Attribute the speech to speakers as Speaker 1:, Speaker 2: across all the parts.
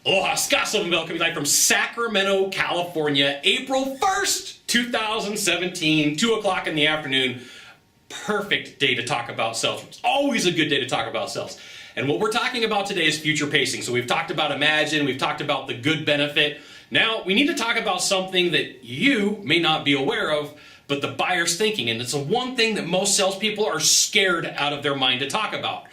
Speaker 1: Aloha, Sylvan Bell coming live from Sacramento, California, April 1st, 2017, 2 o'clock in the afternoon. Perfect day to talk about sales. It's always a good day to talk about sales. And what we're talking about today is future pacing. So we've talked about imagine, we've talked about the good benefit. Now we need to talk about something that you may not be aware of, but the buyer's thinking. And it's the one thing that most salespeople are scared out of their mind to talk about.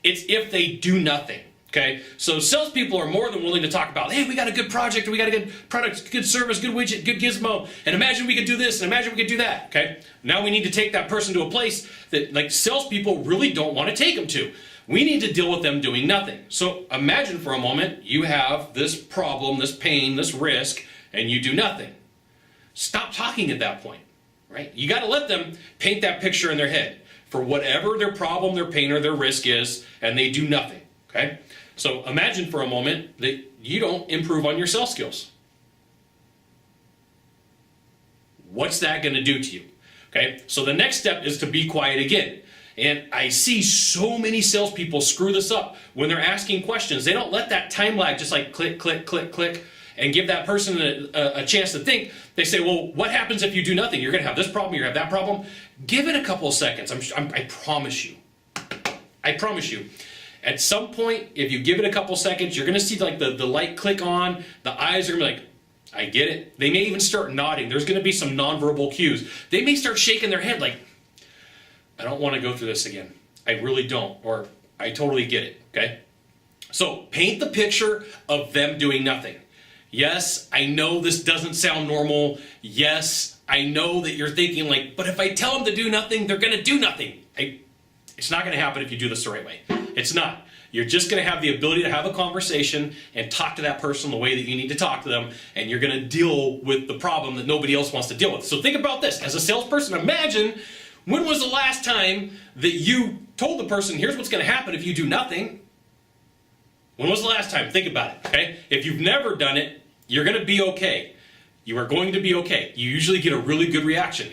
Speaker 1: It's if they do nothing. Okay, so salespeople are more than willing to talk about, hey, we got a good project, or we got a good product, good service, good widget, good gizmo, and imagine we could do this, and imagine we could do that. Okay, now we need to take that person to a place that like salespeople really don't want to take them to. We need to deal with them doing nothing. So imagine for a moment you have this problem, this pain, this risk, and you do nothing. Stop talking at that point, right? You got to let them paint that picture in their head for whatever their problem, their pain, or their risk is, and they do nothing. Okay. So imagine for a moment that you don't improve on your sales skills. What's that going to do to you? Okay, so the next step is to be quiet again. And I see so many salespeople screw this up when they're asking questions. They don't let that time lag just like click, click, click, click, and give that person a chance to think. They say, well, what happens if you do nothing? You're going to have this problem, you're going to have that problem. Give it a couple of seconds. I promise you. I promise you. At some point, if you give it a couple seconds, you're going to see like the light click on, the eyes are going to be like, I get it. They may even start nodding. There's going to be some nonverbal cues. They may start shaking their head like, I don't want to go through this again. I really don't, or I totally get it, okay? So paint the picture of them doing nothing. Yes, I know this doesn't sound normal. Yes, I know that you're thinking like, but if I tell them to do nothing, they're going to do nothing. It's not going to happen if you do this the right way. It's not. You're just going to have the ability to have a conversation and talk to that person the way that you need to talk to them, and you're going to deal with the problem that nobody else wants to deal with. So think about this. As a salesperson, imagine when was the last time that you told the person, here's what's going to happen if you do nothing. When was the last time? Think about it, okay? If you've never done it, you're going to be okay. You are going to be okay. You usually get a really good reaction.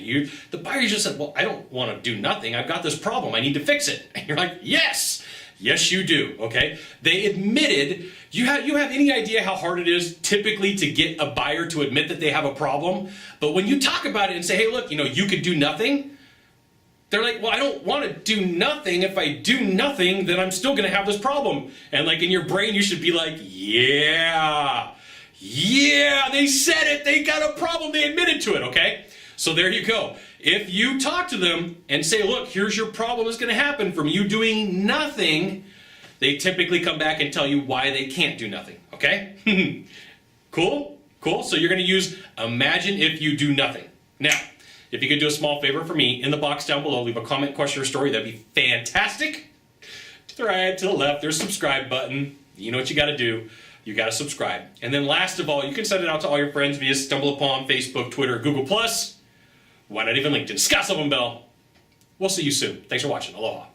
Speaker 1: The buyer just said, well, I don't want to do nothing. I've got this problem. I need to fix it. And you're like, yes. Yes, you do, okay? They admitted, you have any idea how hard it is typically to get a buyer to admit that they have a problem? But when you talk about it and say, hey, look, you could do nothing, they're like, well, I don't want to do nothing. If I do nothing, then I'm still going to have this problem. And like in your brain, you should be like, yeah, they said it. They got a problem. They admitted to it, okay? So there you go. If you talk to them and say, look, here's your problem that's going to happen from you doing nothing, they typically come back and tell you why they can't do nothing, okay? Cool? Cool? So you're going to use imagine if you do nothing. Now, if you could do a small favor for me, in the box down below, leave a comment, question, or story. That'd be fantastic. To the right, to the left, there's a subscribe button. You know what you got to do. You got to subscribe. And then last of all, you can send it out to all your friends via StumbleUpon, Facebook, Twitter, Google+. Why not even LinkedIn? Sylvan Bell. We'll see you soon. Thanks for watching. Aloha.